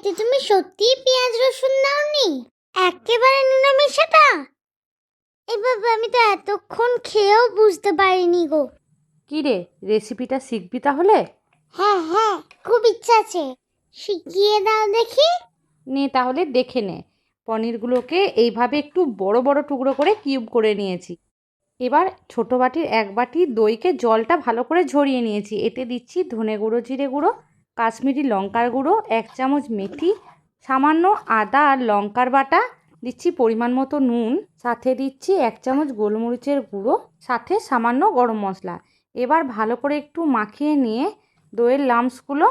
এতে তুমি সত্যিই পেঁয়াজ রসুন দাওনি? একেবারে নিরামিষ এটা? এ বাবা, আমি তো এতক্ষণ খেয়েও বুঝতে পারিনি গো। কি রে, রেসিপিটা শিখবি তাহলে? হ্যাঁ হ্যাঁ, খুব ইচ্ছা আছে, শিখিয়ে দাও দেখি। নে তাহলে দেখে নে। পনিরগুলোকে এইভাবে একটু বড় বড় টুকরো করে কিউব করে নিয়েছি। এবার ছোট বাটির 1 বাটি দইকে জলটা ভালো করে ঝরিয়ে নিয়েছি। এতে দিচ্ছি ধনে গুঁড়ো, জিরে গুঁড়ো, কাশ্মীরি লঙ্কার গুঁড়ো, 1 চামচ মেথি, সামান্য আদা আর লঙ্কার বাটা, দিচ্ছি পরিমাণ মতো নুন, সাথে দিচ্ছি 1 চামচ গোলমরিচের গুঁড়ো, সাথে সামান্য গরম মশলা। এবার ভালো করে একটু মাখিয়ে নিয়ে দইয়ের লাম্পসগুলো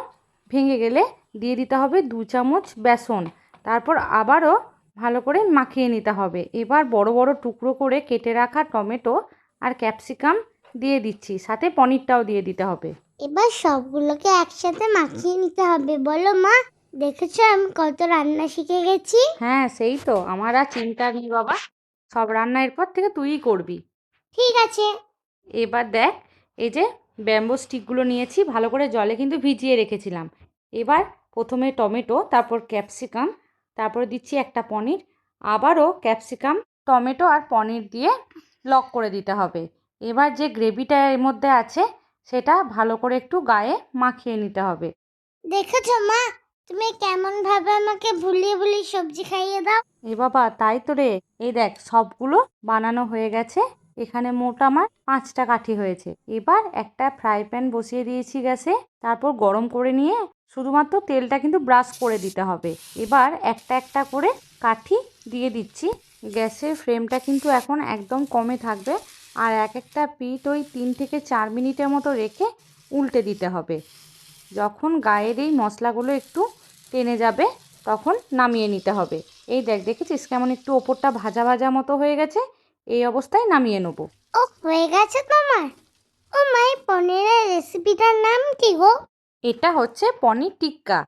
ভেঙে গেলে দিয়ে দিতে হবে 2 চামচ বেসন। তারপর আবারও ভালো করে মাখিয়ে নিতে হবে। এবার বড় বড় টুকরো করে কেটে রাখা টমেটো আর ক্যাপসিকাম দিয়ে দিচ্ছি, সাথে পনিরটাও দিয়ে দিতে হবে। এবার সবগুলোকে একসাথে মাখিয়ে নিতে হবে। বলো মা, দেখেছো আমি কত রান্না শিখে গেছি? হ্যাঁ, সেই তো, আমার আর চিন্তা নেই বাবা, সব রান্না এরপর থেকে তুইই করবি। ঠিক আছে। এবার দেখ, এই যে ব্যাম্বো স্টিকগুলো নিয়েছি, ভালো করে জলে কিন্তু ভিজিয়ে রেখেছিলাম। এবার প্রথমে টমেটো, তারপর ক্যাপসিকাম, তারপরে দিচ্ছি একটা পনির, আবারও ক্যাপসিকাম, টমেটো আর পনির দিয়ে লক করে দিতে হবে। এবার যে গ্রেভিটা এর মধ্যে আছে সেটা ভালো করে একটু গায়ে মাখিয়ে নিতে হবে। দেখেছো মা, তুমি কেমন ভাবে আমাকে ভুলিয়ে ভুলিয়ে সবজি খাইয়ে দাও। এ বাবা, তাই তো রে। এই দেখ, সবগুলো বানানো হয়ে গেছে। এখানে মোট আমার 5টা কাঠি হয়েছে। এবার একটা ফ্রাই প্যান বসিয়ে দিয়েছি গ্যাসে, তারপর গরম করে নিয়ে শুধুমাত্র তেলটা কিন্তু ব্রাশ করে দিতে হবে। এবার একটা একটা করে কাঠি দিয়ে দিচ্ছি। গ্যাসের ফ্লেমটা কিন্তু এখন একদম কমে থাকবে, আর এক একটা পিঠ ওই 3 থেকে 4 মিনিটের মতো রেখে উল্টে দিতে হবে। যখন গায়ের এই মশলাগুলো একটু টেনে যাবে তখন নামিয়ে নিতে হবে। এই দেখ, দেখেছিস কেমন একটু ওপরটা ভাজা ভাজা মতো হয়ে গেছে? এই অবস্থায় নামিয়ে নেব। ও, হয়ে গেছে তোমার? ও মা, এই পনিরের রেসিপিটার নাম কি গো? এটা হচ্ছে পনির টিক্কা।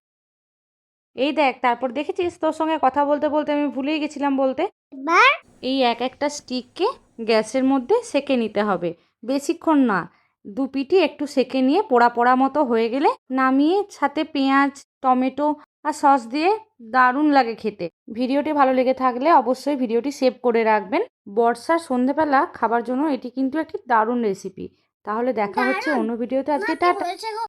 এই দেখ, তারপর দেখেছিস, তোর সঙ্গে কথা বলতে বলতে আমি ভুলেই গেছিলাম বলতে, এবার এই এক একটা স্টিককে গ্যাসের মধ্যে সেঁকে নিতে হবে। বেশিক্ষণ না, 2 পিঠই একটু সেঁকে নিয়ে পোড়া পোড়া মতো হয়ে গেলে নামিয়ে সাথে পেঁয়াজ, টমেটো আর সস দিয়ে দারুণ লাগে খেতে। ভিডিওটি ভালো লেগে থাকলে অবশ্যই ভিডিওটি সেভ করে রাখবেন। বর্ষার সন্ধেবেলা খাবার জন্য এটি কিন্তু একটি দারুণ রেসিপি। তাহলে দেখা হচ্ছে অন্য ভিডিওতে। আজকে টাটা।